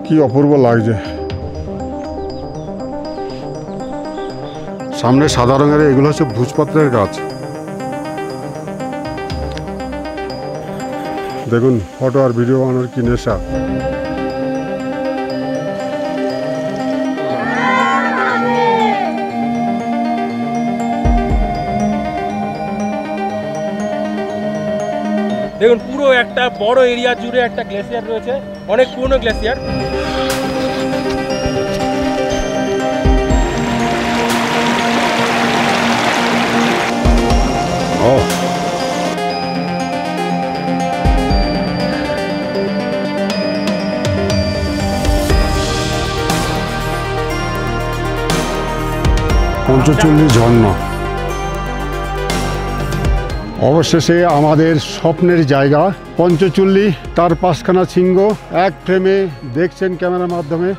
কি অপূর্ব লাগছে। সামনে সাদা রঙের এগুলো হচ্ছে ভোজপত্রের গাছ। দেখুন ফটো আর ভিডিও বানানোর কি নেশা। দেখুন পুরো একটা বড় এরিয়া জুড়ে একটা গ্লেসিয়ার রয়েছে, অনেক পুরনো গ্লেসিয়ার। পঞ্চচল্লিশ ঝর্ণা অবশেষে আমাদের স্বপ্নের জায়গা পঞ্চচল্লিশ, তার পাঁচখানা শৃঙ্গ এক ফ্রেমে দেখছেন ক্যামেরার মাধ্যমে।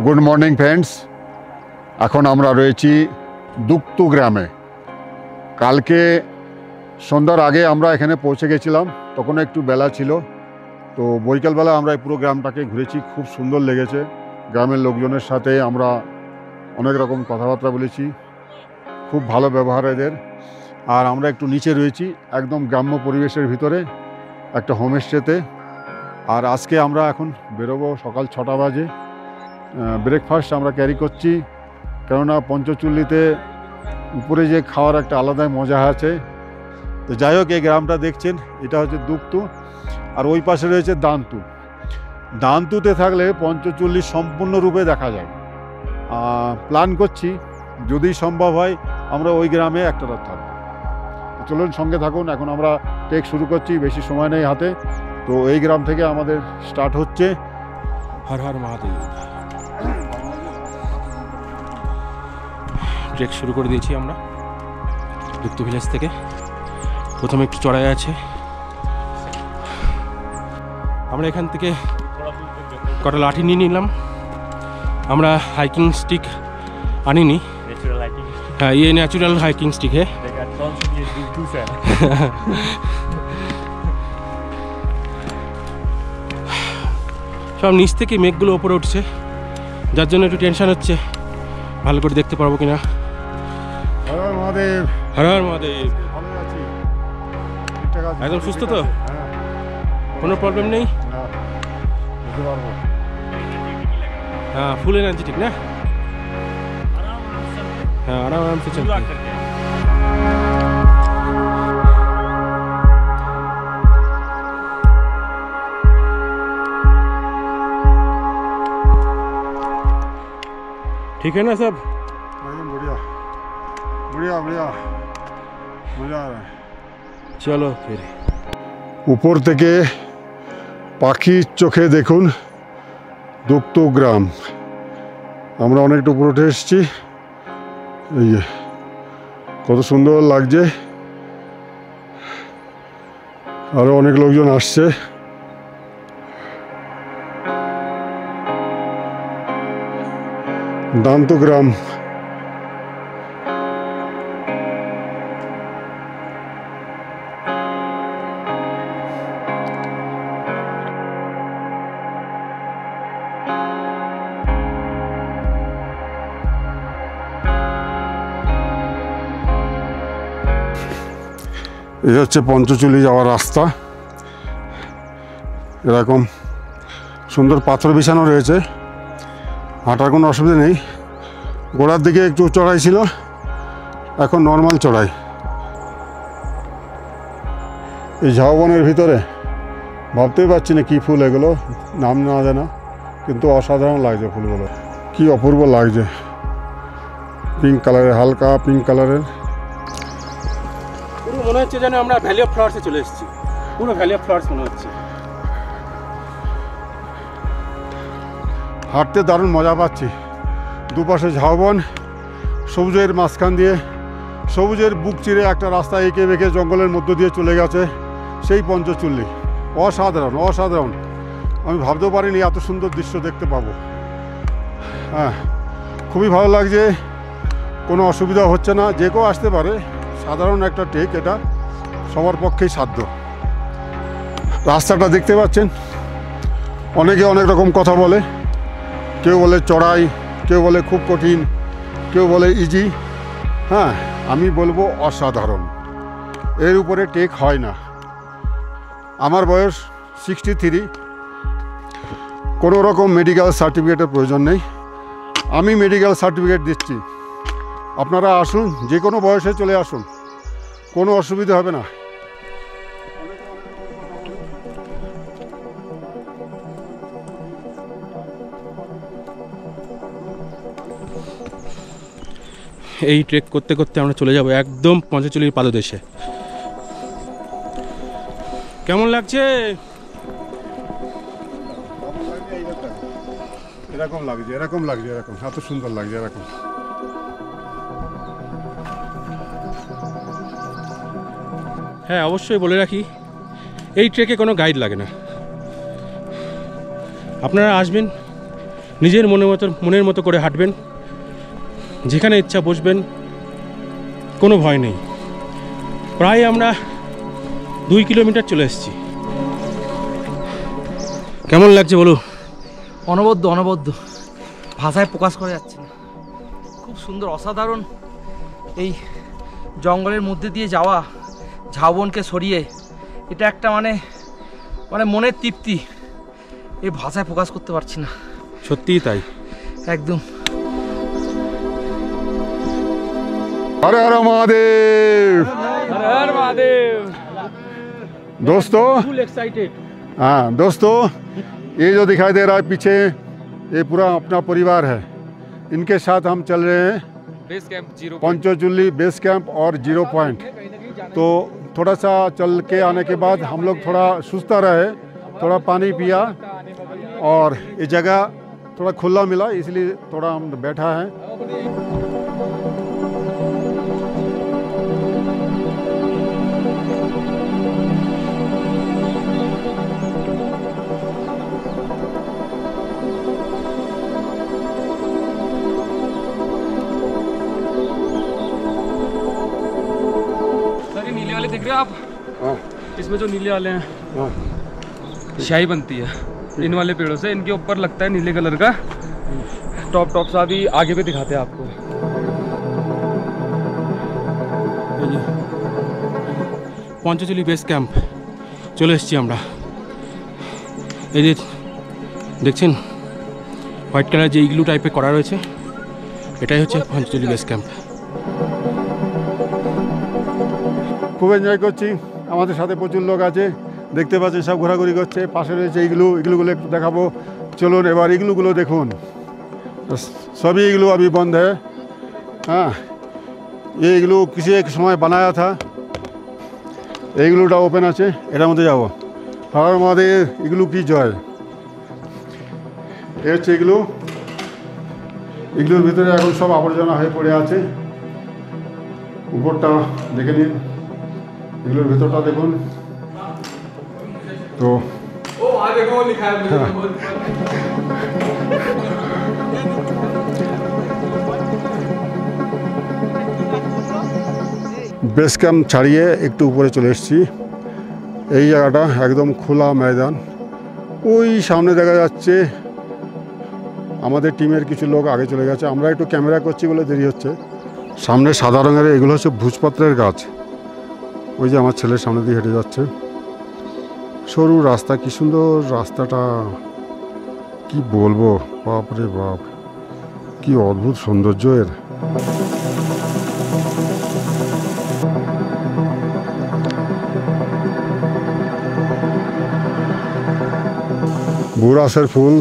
গুড মর্নিং ফ্রেন্ডস, এখন আমরা রয়েছি দুক্তু গ্রামে। কালকে সন্ধ্যার আগে আমরা এখানে পৌঁছে গেছিলাম, তখন একটু বেলা ছিল। তো বৈকালবেলা আমরা এই পুরো গ্রামটাকে ঘুরেছি, খুব সুন্দর লেগেছে। গ্রামের লোকজনের সাথে আমরা অনেক রকম কথাবার্তা বলেছি, খুব ভালো ব্যবহার এদের। আর আমরা একটু নিচে রয়েছি একদম গ্রাম্য পরিবেশের ভিতরে একটা হোমস্টেতে। আর আজকে আমরা এখন বেরোবো সকাল 6টা বাজে। ব্রেকফাস্ট আমরা ক্যারি করছি, কেননা পঞ্চচল্লিতে উপরে যে খাওয়ার একটা আলাদাই মজা আছে। তো যাই হোক, এই গ্রামটা দেখছেন, এটা হচ্ছে দুক্তু, আর ওই পাশে রয়েছে দান্তু। দান্তুতে থাকলে পঞ্চচল্লিশ সম্পূর্ণরূপে দেখা যায়। প্ল্যান করছি যদি সম্ভব হয় আমরা ওই গ্রামে একটা রাত থাকবো। চলুন সঙ্গে থাকুন। এখন আমরা ট্রেক শুরু করছি, বেশি সময় নেই হাতে। তো এই গ্রাম থেকে আমাদের স্টার্ট হচ্ছে। হর হর মহাদেব। ট্রেক শুরু করে দিয়েছি আমরা দুক্তু ভিলেজ থেকে। প্রথমে একটু চড়াই আছে, আমরা এখান থেকে কটা লাঠি নিয়ে নিলাম। আমরা হাইকিং স্টিক আনিনি। হ্যাঁ, ये ন্যাচুরাল হাইকিং স্টিক है। সব নিচ থেকে মেঘগুলো ওপরে উঠছে, যার জন্য একটু টেনশন হচ্ছে ভালো করে দেখতে পারবো কিনা। হর হর মহাদেব। হর হর মহাদেব। ভালো আছি, একদম সুস্থ তো? কোনো প্রবলেম নেই? না, বুঝতে পারবো। हाँ, फुल एनर्जेटिक ना। हाँ, आराम से चलते हैं। ठीक है ना सब? एकदम बढ़िया बढ़िया बढ़िया, मजा आ रहा है। चलो फिर। উপর থেকে পাখির চোখে দেখুন দুক্তু গ্রাম। আমরা অনেকটা উপরে উঠে এসেছি, এই যে কত সুন্দর লাগছে। আরও অনেক লোকজন আসছে। দান্তু গ্রাম। এই হচ্ছে পঞ্চচল্লিশ যাওয়ার রাস্তা। এরকম সুন্দর পাথর বিছানো রয়েছে, হাঁটার কোনো অসুবিধা নেই। গোড়ার দিকে একটু চড়াই ছিল, এখন নর্মাল চড়াই। এই ঝাউবনের ভিতরে ভাবতেই পারছি না কী ফুল এগুলো, নাম না জানা, কিন্তু অসাধারণ লাগছে ফুলগুলো। কি অপূর্ব লাগছে, পিঙ্ক কালারের, হালকা পিঙ্ক কালারের। পুরো মনে হচ্ছে যেন আমরা ভ্যালি অফ ফ্লাওয়ার্সে চলে এসেছি, পুরো ভ্যালি অফ ফ্লাওয়ার্স মনে হচ্ছে। হাঁটতে দারুণ মজা পাচ্ছি, দুপাশে ঝাউবন, সবুজের মাঝখান দিয়ে সবুজের বুক চিরে একটা রাস্তা এঁকে বেঁকে জঙ্গলের মধ্য দিয়ে চলে গেছে সেই পঞ্চচুল্লি। অসাধারণ অসাধারণ, আমি ভাবতেও পারিনি এত সুন্দর দৃশ্য দেখতে পাবো। হ্যাঁ, খুবই ভালো লাগছে, কোনো অসুবিধা হচ্ছে না, যে কেউ আসতে পারে। সাধারণ একটা ট্রেক, এটা সবার পক্ষেই সাধ্য। রাস্তাটা দেখতে পাচ্ছেন, অনেকে অনেক রকম কথা বলে, কেউ বলে চড়াই, কেউ বলে খুব কঠিন, কেউ বলে ইজি। হ্যাঁ, আমি বলবো অসাধারণ, এর উপরে টেক হয় না। আমার বয়স 63, কোনো রকম মেডিকেল সার্টিফিকেটের প্রয়োজন নেই। আমি মেডিকেল সার্টিফিকেট দিচ্ছি, আপনারা আসুন, যে কোনো বয়সে চলে আসুন, কোনো অসুবিধা হবে না। এই ট্রেক করতে করতে আমরা চলে যাব একদম পঞ্চচুলির পাদদেশে। কেমন লাগছে? এরকম লাগছে, এরকম লাগছে, এরকম এত সুন্দর লাগছে, এরকম। হ্যাঁ, অবশ্যই বলে রাখি, এই ট্রেকে কোনো গাইড লাগে না। আপনারা আসবেন, নিজের মনের মতো করে হাঁটবেন, যেখানে ইচ্ছা বসবেন, কোনো ভয় নেই। প্রায় আমরা 2 কিলোমিটার চলে এসেছি। কেমন লাগছে বলো? অনবদ্য ভাষায় প্রকাশ করা যাচ্ছে না। খুব সুন্দর, অসাধারণ। এই জঙ্গলের মধ্যে দিয়ে যাওয়া, ঝাউবনকে সরিয়ে, এটা একটা মানে মনের তৃপ্তি, এই ভাষায় প্রকাশ করতে পারছি না। সত্যিই তাই, একদম। हर हर महादेव। हर महादेव दोस्तों, फुल एक्साइटेड। हाँ दोस्तों, ये जो दिखाई दे रहा है पीछे, ये पूरा अपना परिवार है। इनके साथ हम चल रहे हैं बेस कैंप 0 पंचचुल्ली बेस कैंप और 0 पॉइंट। तो थोड़ा सा चल के आने के बाद हम लोग थोड़ा सुस्ता रहे, थोड़ा पानी पिया, और ये जगह थोड़ा खुला मिला, इसलिए थोड़ा हम बैठा है। नीले वाले दिख रहे हो आप? हाँ इसमें जो नीले वाले हैं, हाँ, स्याही बनती है इन वाले पेड़ों से, इनके ऊपर लगता है नीले कलर का टॉप सा। अभी आगे पे दिखाते हैं आपको। পঞ্চচুলি বেস ক্যাম্প চলে এসেছি আমরা। এই যে দেখছেন হোয়াইট কালার যে ইগলু টাইপের করা রয়েছে, এটাই হচ্ছে পঞ্চচুলি বেস ক্যাম্প। খুব এনজয় করছি, আমাদের সাথে প্রচুর লোক আছে, দেখতে পাচ্ছেন সব ঘোরাঘুরি করছে। পাশে রয়েছে ইগলুগুলো একটু দেখাবো, চলুন এবার ইগলুগুলো দেখুন। सभी इग्लू अभी बंद है। हाँ, ये इग्लू किसी एक समय बनाया था, इग्लूटा ओपन আছে, এটার মধ্যে যাব। আর আমাদের ইগলু কি জয়, এই হচ্ছে ইগলু। ইগলুর ভিতরে এখন সব আবর্জনা হয়ে পড়ে আছে। উপরটা দেখে নিন, ইগলুর ভিতরটা দেখুন। তো বেস ক্যাম্প ছাড়িয়ে একটু উপরে চলে এসেছি। এই জায়গাটা একদম খোলা ময়দান। ওই সামনে দেখা যাচ্ছে আমাদের টিমের কিছু লোক আগে চলে গেছে, আমরা একটু ক্যামেরা করছি বলে দেরি হচ্ছে। সামনে সাদা রঙের এগুলো হচ্ছে ভুজপত্রের গাছ। ওই যে আমার ছেলের সামনে দিয়ে হেঁটে যাচ্ছে, সরু রাস্তা, কি সুন্দর রাস্তাটা, কি বলবো, বাপ রে বাপ, কি অদ্ভুত সৌন্দর্য এর। বুরাসের ফুল,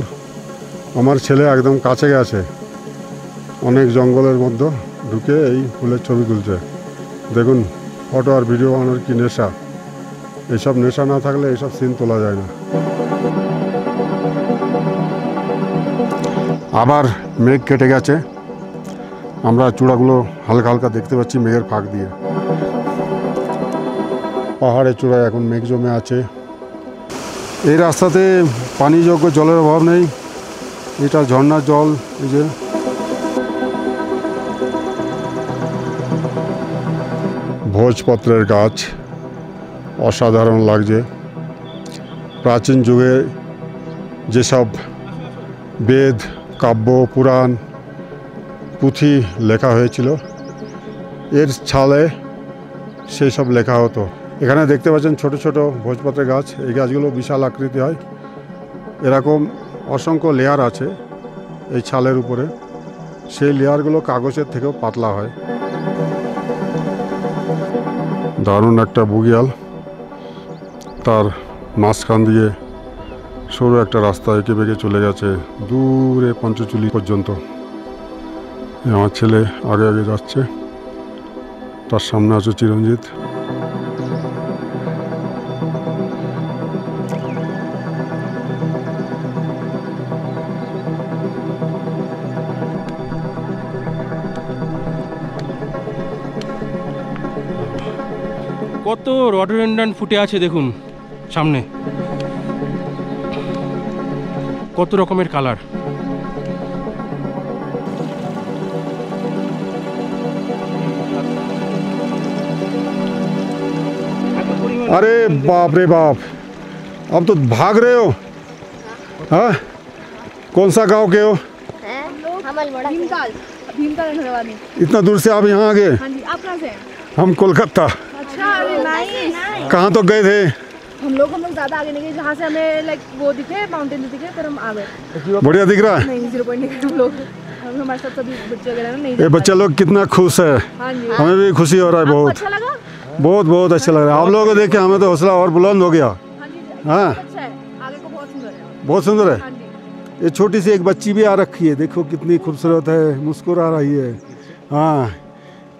আমার ছেলে একদম কাছে গেছে, অনেক জঙ্গলের মধ্যে ঢুকে এই ফুলের ছবি তুলছে। দেখুন, ফটো আর ভিডিও বানানোর কি নেশা, এইসব নেশা না থাকলে এইসব সিন তোলা যায় না। আবার মেঘ কেটে গেছে, আমরা চূড়াগুলো হালকা হালকা দেখতে পাচ্ছি মেঘের ফাঁক দিয়ে। পাহাড়ের চূড়ায় এখন মেঘ জমে আছে। এই রাস্তাতে পানিযোগ্য জলের অভাব নেই। এটা ঝর্ণার জল। এই যে ভোজপত্রের গাছ, অসাধারণ লাগছে। প্রাচীন যুগে যেসব বেদ, কাব্য, পুরাণ, পুঁথি লেখা হয়েছিল এর ছালে সেই সব লেখা হতো। এখানে দেখতে পাচ্ছেন ছোট ছোট ভোজপত্রের গাছ। এই গাছগুলো বিশাল আকৃতি হয়। এরকম অসংখ্য লেয়ার আছে এই ছালের উপরে। সেই লেয়ারগুলো কাগজের থেকেও পাতলা হয়। দারুণ একটা বুগিয়াল, তার মাঝখান দিয়ে সরু একটা রাস্তা এঁকে বেঁকে চলে গেছে দূরে পঞ্চচুলি পর্যন্ত। আমার ছেলে আগে আগে যাচ্ছে, তার সামনে আছে চিরঞ্জিত। কত রডোডেন্ড্রন ফুটে আছে দেখুন সামনে, কত রকমের কালার। अरे बाप रे बाप, अब तो भाग रहे हो। हाँ, कौन सा गांव के हो? भीमताल भीमताल नहरवानी। इतना दूर से आप यहाँ आ गए? हाँ जी, आप कहाँ से हैं? हम कोलकाता। अच्छा, अरे नाइस। कहाँ तो गए थे? हम लोग ज़्यादा आगे नहीं गए, जहाँ से हमें लाइक वो दिखे माउंटेन दिखे फिर हम आ गए। बढ़िया दिख रहा है। नहीं 0 पॉइंट नहीं गए हम लोग, हमारे साथ सभी बच्चे वगैरह ना नहीं। ये बच्चे लोग कितना खुश है। हाँ जी, हमें भी खुशी हो रहा है आपको बहुत अच्छा लगा? बहुत बहुत अच्छा लग रहा है। आप लोगों को देख के हमें तो हौसला और बुलंद हो गया। हाँ जी, हाँ। अच्छा है, आगे को बहुत सुंदर है। बहुत सुंदर है। हाँ जी, ये छोटी सी एक बच्ची भी आ रखी है, देखो कितनी खूबसूरत है, मुस्कुरा रही है। हाँ,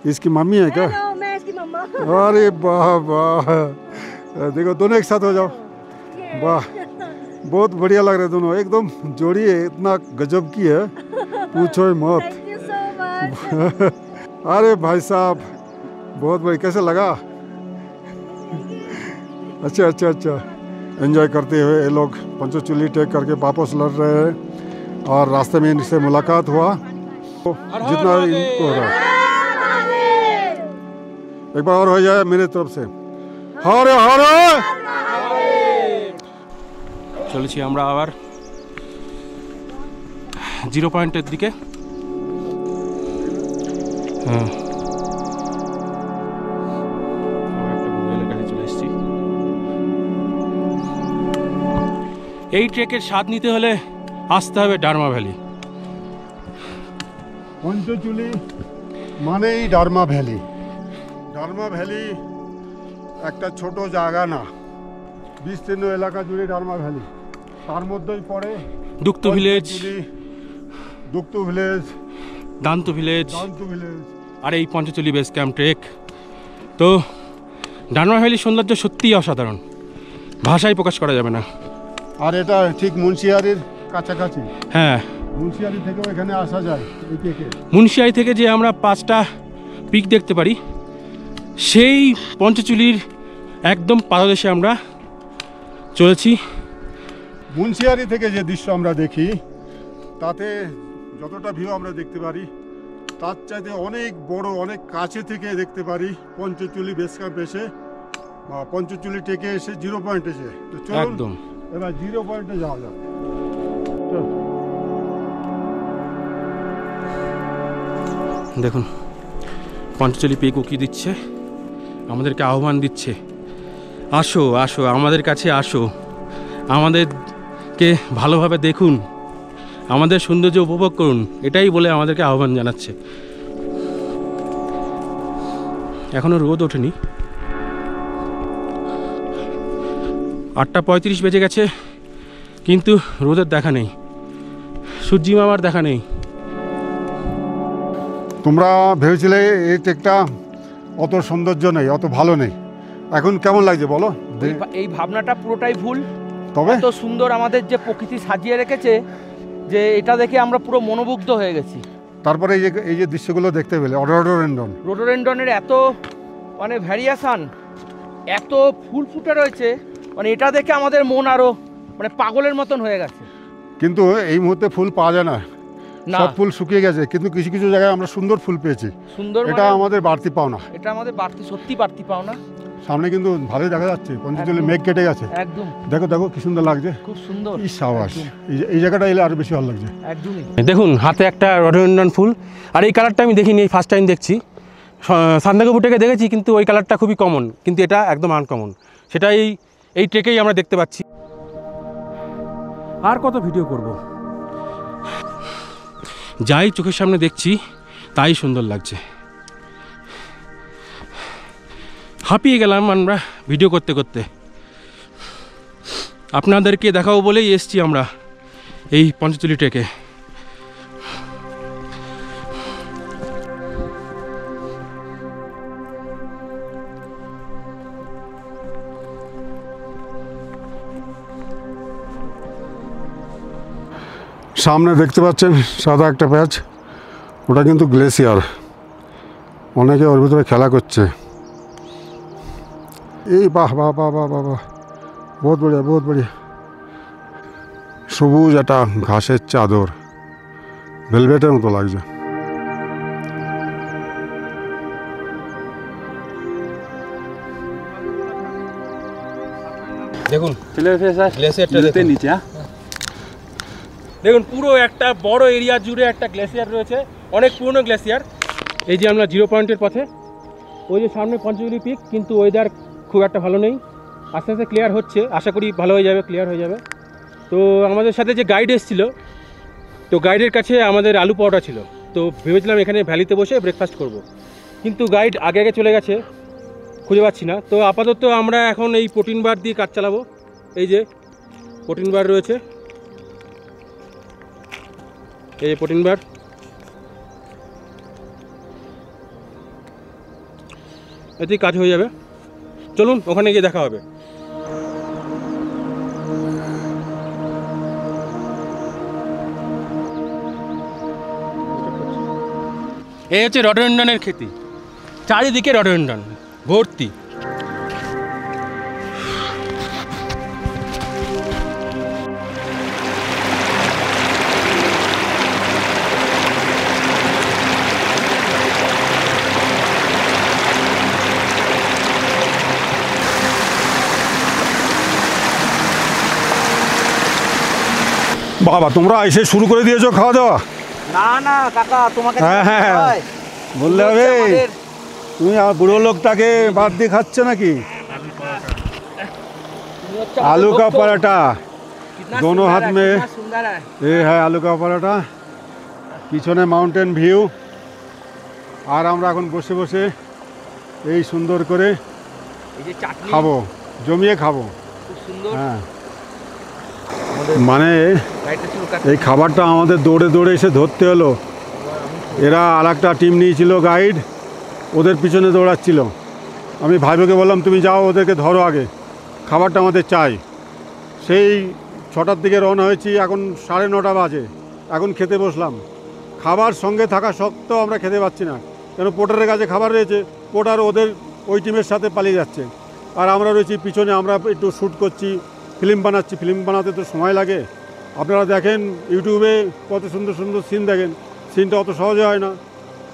इसकी मम्मी है क्या? हेलो, मैं इसकी मम्मा। अरे वाह वाह, देखो दोनों एक साथ हो जाओ। वाह, बहुत बढ़िया लग रहे हैं दोनों, एकदम जोड़ी है, इतना गजब की है पूछो ही मत। Thank you so much. अरे भाई साहब बहुत बढ़िया, कैसे लगा? अच्छा अच्छा अच्छा, एंजॉय करते हुए ये लोग पंचचूली टेक करके वापस लौट रहे हैं और रास्ते में इनसे मुलाकात हुआ। जितना इनको हो रहा है एक बार और हो जाए मेरे तरफ से, हरे हरे। চলেছি আমরা আবার 0 পয়েন্টের দিকে। হ্যাঁ, একটা গুগলের কাছে চলে এসেছি। এই ট্রেকের স্বাদ নিতে হলে আসতে হবে ডারমা ভ্যালি। পঞ্চচুলি মানেই ডারমা ভ্যালি। ডারমা ভ্যালি একটা ছোট জায়গা না, বিস্তীর্ণ এলাকা জুড়ে ডারমা ভ্যালি। তার মধ্যেই পড়ে দুক্তু ভিলেজ, দুক্তু ভিলেজ, দান্তু ভিলেজ দান্তু ভিলেজ আর এই পঞ্চচুলি বেস ক্যাম্প ট্রেক। তো ডারমা ভ্যালির সৌন্দর্য সত্যিই অসাধারণ, ভাষায় প্রকাশ করা যাবে না। আর এটা ঠিক মুন্সিয়ারির কাছাকাছি। হ্যাঁ, মুন্সিয়ারি থেকেও এখানে আসা যায় এই থেকে। মুন্সিয়ারি থেকে যে আমরা 5টা পিক দেখতে পারি, সেই পঞ্চচুলির একদম পাদদেশে আমরা চলেছি। মুন্সিয়ারি থেকে যে দৃশ্য আমরা দেখি তাতে যতটা ভিউ আমরা দেখতে পারি তার চাইতে অনেক বড়, অনেক কাছে থেকে দেখতে পারি পঞ্চচুলি বেস ক্যাম্প এসে বা পঞ্চচুলি টেকে এসে 0 পয়েন্ট এসে। তো চলুন একদম এবার 0 পয়েন্টে যাওয়া যাক। চল। দেখুন পঞ্চচুলি পিক উকি দিচ্ছে, আমাদেরকে আহ্বান দিচ্ছে, আসো আসো আমাদের কাছে আসো, আমাদেরকে ভালোভাবে দেখুন, আমাদের সৌন্দর্য উপভোগ করুন, এটাই বলে আমাদেরকে আহ্বান জানাচ্ছে। এখনও রোদ ওঠেনি, 8:35 বেজে গেছে, কিন্তু রোদের দেখা নেই, সূর্যি মামার দেখা নেই। তোমরা ভেবেছিলে এই ট্রেকটা অত সৌন্দর্য নেই, অত ভালো নেই, এখন কেমন লাগছে বলো? এই ভাবনাটা পুরোটাই ভুল। তবে এত সুন্দর আমাদের যে প্রকৃতি সাজিয়ে রেখেছে যে এটা দেখে আমরা পুরো মনোমুগ্ধ হয়ে গেছি। তারপরে এই যে দৃশ্যগুলো দেখতে পেলে রডোডেনড্রন। রোডোডেনড্রনের এত মানে ভ্যারিয়েশন, এত ফুল ফুটে রয়েছে, মানে এটা দেখে আমাদের মন আরো মানে পাগলের মতন হয়ে গেছে। কিন্তু এই মুহূর্তে ফুল পাওয়া যায় না, না, সব ফুল শুকিয়ে গেছে, কিন্তু কিছু কিছু জায়গায় আমরা সুন্দর ফুল পেয়েছি। সুন্দর, এটা মানে আমাদের বাড়তি পাওনা। এটা আমাদের বাড়তি, সত্যি বাড়তি পাওনা। সামনে কিন্তু ভালোই দেখা যাচ্ছে, পঞ্চচল্লিশ একদম। মেঘ কেটে গেছে। একদম দেখো দেখো কি সুন্দর লাগছে, খুব সুন্দর। এই সাবাস, এই জায়গাটা এলে আরো বেশি ভালো লাগছে। একদমই। দেখুন হাতে একটা রডোডেনড্রন ফুল, আর এই কালারটা আমি দেখিনি, এই ফার্স্ট টাইম দেখছি। সান্দাকফু ট্রেকে দেখেছি, কিন্তু ওই কালারটা খুবই কমন, কিন্তু এটা একদম আনকমন। সেটা এই ট্রেকেই আমরা দেখতে পাচ্ছি। আর কত ভিডিও করব, যাই চোখের সামনে দেখছি তাই সুন্দর লাগছে। হাঁপিয়ে গেলাম আমরা ভিডিও করতে করতে। আপনাদেরকে দেখাবো বলেই এসছি আমরা এই পঞ্চচল্লিশ ট্রেকে। সামনে দেখতে পাচ্ছেন সাদা একটা প্যাচ, ওটা কিন্তু গ্লেসিয়ার। অনেকে ওর ভিতরে খেলা করছে। এই বাহ বাহ বাহ বাহ বাহ বাহ, বহুত বড়িয়া বহুত বড়িয়া। সবুজ একটা ঘাসের চাদর, ভেলভেটের মতো লাগছে। দেখুন গ্লেসিয়ারটা নিচে, দেখুন পুরো একটা বড় এরিয়া জুড়ে একটা গ্লেসিয়ার রয়েছে, অনেক পুরনো গ্লেসিয়ার। এই যে আমরা জিরো পয়েন্টের পথে, ওই যে সামনে পঞ্চচল্লিশ পিক, কিন্তু ওয়েদার খুব একটা ভালো নেই। আস্তে আস্তে ক্লিয়ার হচ্ছে, আশা করি ভালো হয়ে যাবে, ক্লিয়ার হয়ে যাবে। তো আমাদের সাথে যে গাইড এসেছিল, তো গাইডের কাছে আমাদের আলু পরোটা ছিল, তো ভেবেছিলাম এখানে ভ্যালিতে বসে ব্রেকফাস্ট করব, কিন্তু গাইড আগে আগে চলে গেছে, খুঁজে পাচ্ছি না। তো আপাতত আমরা এখন এই প্রোটিন বার দিয়ে কাজ চালাবো। এই যে প্রোটিন বার রয়েছে, এই যে প্রোটিন বার, এতেই কাজ হয়ে যাবে। চলুন ওখানে গিয়ে দেখা হবে। এই হচ্ছে রডোডেনড্রনের খেতি, চারিদিকে রডোডেনড্রন ভর্তি। বাবা, তোমরা এসে শুরু করে দিয়েছো খাওয়া দাওয়া? না না কাকা, তোমাকে হ্যাঁ হ্যাঁ বললে হবে, তুমি আমার বুড়ো লোকটাকে বাদ দিয়ে খাচ্ছে নাকি? आलू का पराठा दोनों हाथ में, ये है आलू का पराठा, পিছনে মাউন্টেন ভিউ। আর আমরা এখন বসে বসে এই সুন্দর করে খাবো, জমিয়ে খাবো। হ্যাঁ, মানে এই খাবারটা আমাদের দৌড়ে দৌড়ে এসে ধরতে হলো। এরা আর একটা টিম নিয়েছিল গাইড, ওদের পিছনে দৌড়াচ্ছিল। আমি ভাইবোকে বললাম তুমি যাও, ওদেরকে ধরো আগে, খাবারটা আমাদের চাই। সেই 6টার দিকে রওনা হয়েছি, এখন 9:30 বাজে, এখন খেতে বসলাম। খাবার সঙ্গে থাকা সত্ত্বেও আমরা খেতে পাচ্ছি না, কেন পোর্টারের কাছে খাবার রয়েছে, পোর্টার ওদের ওই টিমের সাথে পালিয়ে যাচ্ছে, আর আমরা রয়েছি পিছনে। আমরা একটু শ্যুট করছি, ফিল্ম বানাচ্ছি, ফিল্ম বানাতে তো সময় লাগে। আপনারা দেখেন ইউটিউবে কত সুন্দর সুন্দর সিন দেখেন, সিনটা অত সহজে হয় না,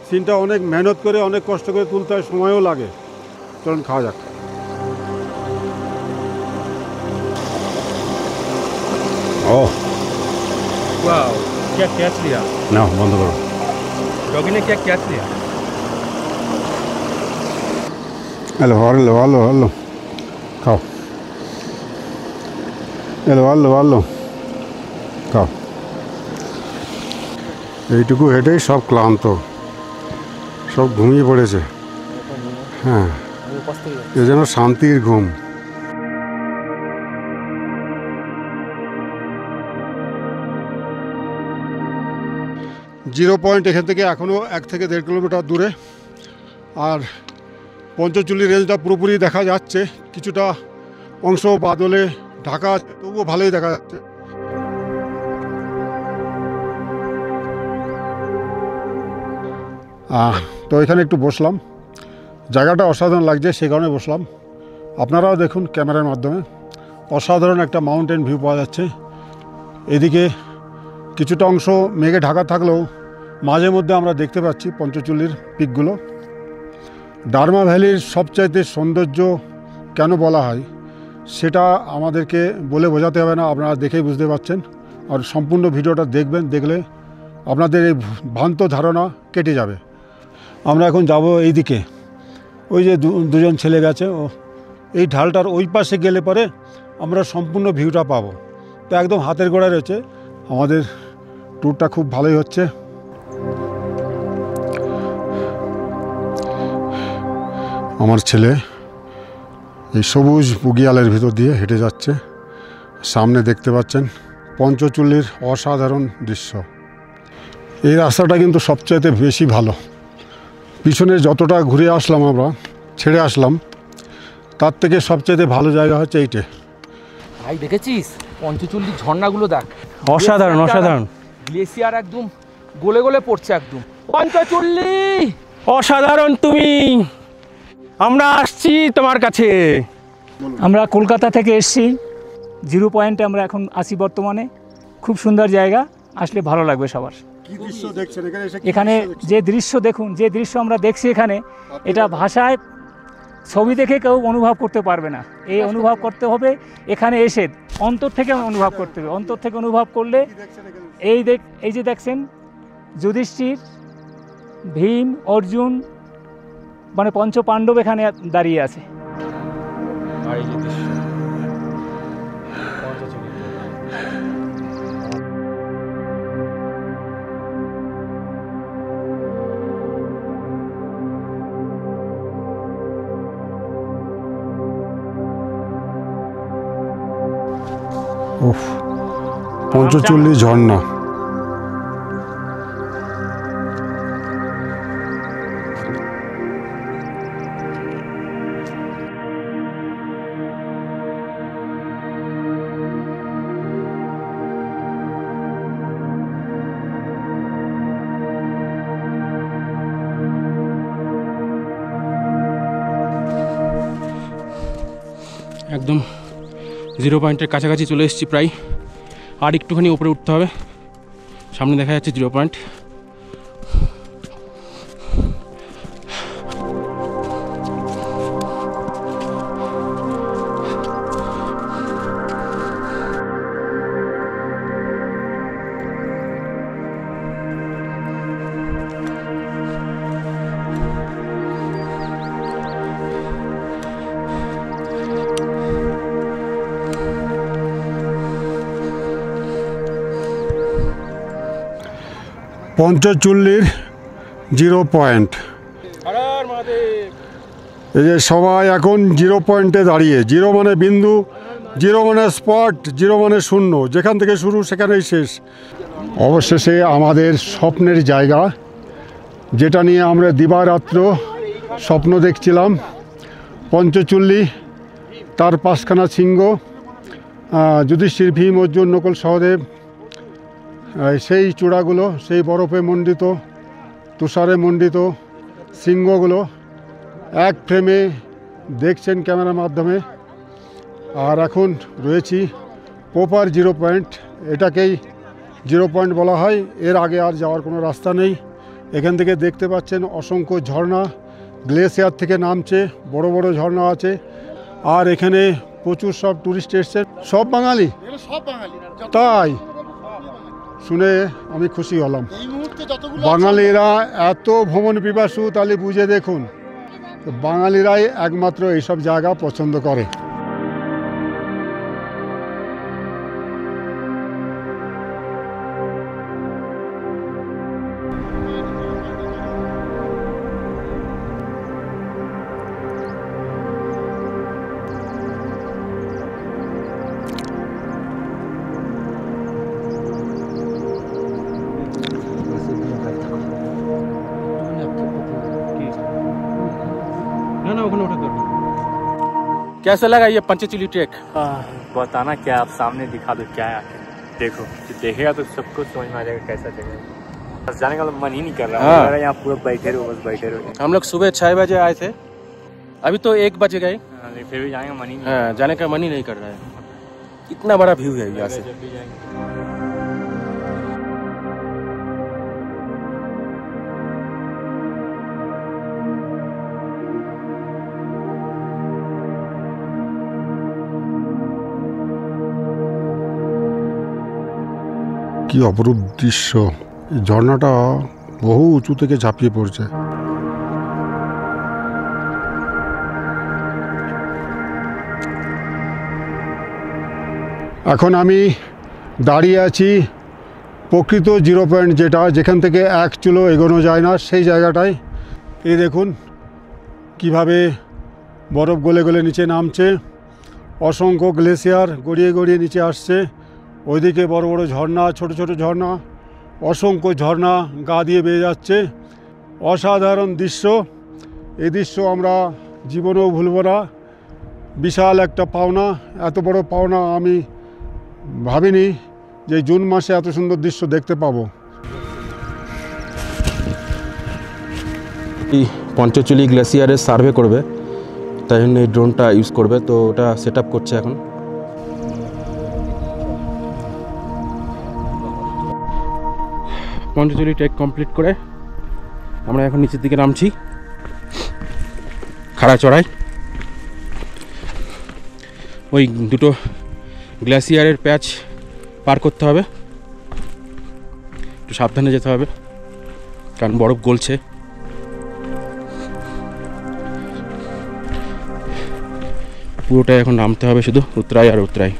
সিনটা অনেক মেহনত করে অনেক কষ্ট করে তুলতে হয়, সময়ও লাগে। চলুন খাওয়া যাক। ও वाओ, क्या कैच लिया না, বন্ধ করো। डॉगी ने, क्या कैच लिया? হ্যালো হ্যালো হ্যালো হ্যালো, খাও। হ্যালো হ্যালো হ্যালো, খাও। এইটুকু হেঁটেই সব ক্লান্ত, সব ঘুমিয়ে পড়েছে। হ্যাঁ, এ যেন শান্তির ঘুম। জিরো পয়েন্ট এখান থেকে এখনও 1 থেকে 1.5 কিলোমিটার দূরে, আর পঞ্চচল্লিশ রেঞ্জটা পুরোপুরি দেখা যাচ্ছে, কিছুটা অংশ বাদলে ঢাকা আছে, তবুও ভালোই দেখা যাচ্ছে। তো এখানে একটু বসলাম, জায়গাটা অসাধারণ লাগছে সেই কারণে বসলাম। আপনারাও দেখুন ক্যামেরার মাধ্যমে, অসাধারণ একটা মাউন্টেন ভিউ পাওয়া যাচ্ছে। এদিকে কিছুটা অংশ মেঘে ঢাকা থাকলেও মাঝে মধ্যে আমরা দেখতে পাচ্ছি পঞ্চচল্লির পিকগুলো। ডারমা ভ্যালির সবচাইতে সৌন্দর্য কেন বলা হয় সেটা আমাদেরকে বলে বোঝাতে হবে না, আপনারা দেখেই বুঝতে পারছেন। আর সম্পূর্ণ ভিডিওটা দেখবেন, দেখলে আপনাদের এই ভ্রান্ত ধারণা কেটে যাবে। আমরা এখন যাব এই দিকে, ওই যে দুজন ছেলে গেছে, ও এই ঢালটার ওই পাশে গেলে পরে আমরা সম্পূর্ণ ভিউটা পাবো। তো একদম হাতের গোড়ায় রয়েছে, আমাদের ট্যুরটা খুব ভালোই হচ্ছে। আমার ছেলে এই সবুজ বুগিয়ালের ভিতর দিয়ে হেঁটে যাচ্ছে। সামনে দেখতে পাচ্ছেন পঞ্চচল্লির অসাধারণ দৃশ্য। এই রাস্তাটা কিন্তু সবচাইতে বেশি ভালো। পিছনে যতটা ঘুরে আসলাম, আমরা ছেড়ে আসলাম, তার থেকে সবচাইতে ভালো জায়গা হচ্ছে এইটা। ভাই দেখেছিস পঞ্চচল্লির ঝর্ণাগুলো দেখ, অসাধারণ অসাধারণ, গ্লেসিয়ার একদম গলে গলে পড়ছে একদম। পঞ্চচল্লি অসাধারণ তুমি, আমরা আসছি তোমার কাছে। আমরা কলকাতা থেকে এসেছি, জিরো পয়েন্টে আমরা এখন আছি বর্তমানে। খুব সুন্দর জায়গা, আসলে ভালো লাগবে সবার। কি দৃশ্য দেখছেন এখানে যে দৃশ্য দেখুন, যে দৃশ্য আমরা দেখছি এখানে, এটা ভাষায় ছবি দেখে কেউ অনুভব করতে পারবে না। এই অনুভব করতে হবে এখানে এসে, অন্তর থেকে অনুভব করতে হবে। অন্তর থেকে অনুভব করলে এই যে দেখছেন যুধিষ্ঠির, ভীম, অর্জুন, মানে পঞ্চ পাণ্ডব এখানে দাঁড়িয়ে আছে। উফ, পঞ্চচল্লি ঝর্ণা। একদম জিরো পয়েন্টের কাছাকাছি চলে এসেছি প্রায়। আর একটুখানি উপরে উঠতে হবে, সামনে দেখা যাচ্ছে জিরো পয়েন্ট। পঞ্চচল্লির জিরো পয়েন্ট। এই যে সবাই এখন জিরো পয়েন্টে দাঁড়িয়ে, জিরো মানে বিন্দু, জিরো মানে স্পট, জিরো মানে শূন্য, যেখান থেকে শুরু সেখানেই শেষ। অবশেষে আমাদের স্বপ্নের জায়গা, যেটা নিয়ে আমরা দিবারাত্র স্বপ্ন দেখছিলাম, পঞ্চচল্লি, তার পাঁচখানা শৃঙ্গ, যুধিষ্ঠির, ভীম, অর্জুন, নকুল, সহদেব, সেই চূড়াগুলো, সেই বরফে মণ্ডিত, তুষারে মণ্ডিত শৃঙ্গগুলো এক ফ্রেমে দেখছেন ক্যামেরার মাধ্যমে। আর এখন রয়েছি প্রপার জিরো পয়েন্ট, এটাকেই জিরো পয়েন্ট বলা হয়। এর আগে আর যাওয়ার কোনো রাস্তা নেই। এখান থেকে দেখতে পাচ্ছেন অসংখ্য ঝর্ণা গ্লেসিয়ার থেকে নামছে, বড় বড় ঝর্ণা আছে। আর এখানে প্রচুর সব টুরিস্ট এসছেন, সব বাঙালি। তাই শুনে আমি খুশি হলাম। বাঙালিরা এত ভ্রমণ পিপাসু, তাহলে বুঝে দেখুন বাঙালিরাই একমাত্র এইসব জায়গা পছন্দ করে। कैसा लगा ये पंचचूली ट्रैक? बताना क्या, आप सामने दिखा दो क्या है। देखो, देखेगा तो सबको समझ में आ जाएगा कैसा जगह है। बस जाने का मन ही नहीं कर रहा। हाँ। यहाँ पूरा बैठे रहो, बस बैठे रहो। हम लोग सुबह 6 बजे आए थे, अभी तो 1 बज गए। फिर भी जाने का मन ही नहीं। हाँ, जाने का मन ही नहीं कर रहा है। इतना बड़ा व्यू है यहाँ से। जब भी जाएंगे। কি অপরূপ দৃশ্য! এই ঝর্ণাটা বহু উঁচু থেকে ঝাঁপিয়ে পড়ছে। এখন আমি দাঁড়িয়ে আছি প্রকৃত জিরো পয়েন্ট, যেখান থেকে এক চুলো এগোনো যায় না, সেই জায়গাটায়। এই দেখুন কিভাবে বরফ গলে গলে নিচে নামছে, অসংখ্য গ্লেসিয়ার গড়িয়ে গড়িয়ে নিচে আসছে। ওইদিকে বড় বড় ঝর্ণা, ছোট ছোট ঝর্ণা, অসংখ্য ঝর্ণা গা দিয়ে বেয়ে যাচ্ছে। অসাধারণ দৃশ্য। এই দৃশ্য আমরা জীবনেও ভুলব না। বিশাল একটা পাওনা, এত বড় পাওনা আমি ভাবিনি যে জুন মাসে এত সুন্দর দৃশ্য দেখতে পাবো। এই পঞ্চচুলি গ্লেসিয়ারের সার্ভে করবে, তাই জন্য এই ড্রোনটা ইউজ করবে। তো ওটা সেট আপ করছে এখন। পঞ্চচুলি ট্রেক কমপ্লিট করে আমরা এখন নিচের দিকে নামছি খাড়া চড়াই। ওই দুটো গ্লেসিয়ারের প্যাচ পার করতে হবে, একটু সাবধানে যেতে হবে কারণ বরফ গলছে। পুরোটাই এখন নামতে হবে, শুধু উতরাই আর উতরাই।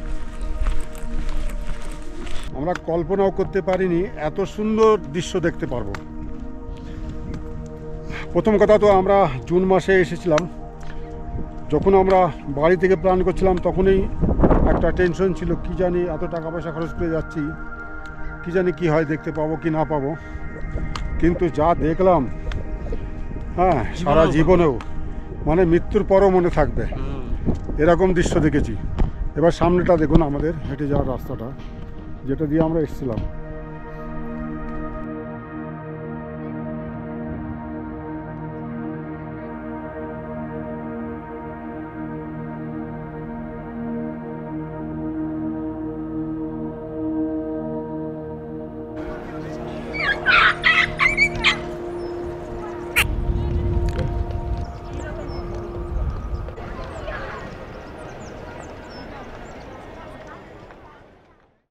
আমরা কল্পনাও করতে পারিনি এত সুন্দর দৃশ্য দেখতে পারবো। প্রথম কথা তো আমরা জুন মাসে এসেছিলাম, যখন আমরা বাড়ি থেকে প্ল্যান করছিলাম তখনই একটা টেনশন ছিল, কি জানি এত টাকা পয়সা খরচ করে যাচ্ছি, কি জানি কি হয়, দেখতে পাবো কি না পাবো। কিন্তু যা দেখলাম, হ্যাঁ, সারা জীবনেও মানে মৃত্যুর পরও মনে থাকবে এরকম দৃশ্য দেখেছি। এবার সামনেটা দেখুন, আমাদের হেঁটে যাওয়ার রাস্তাটা যেটা দিয়ে আমরা এসেছিলাম।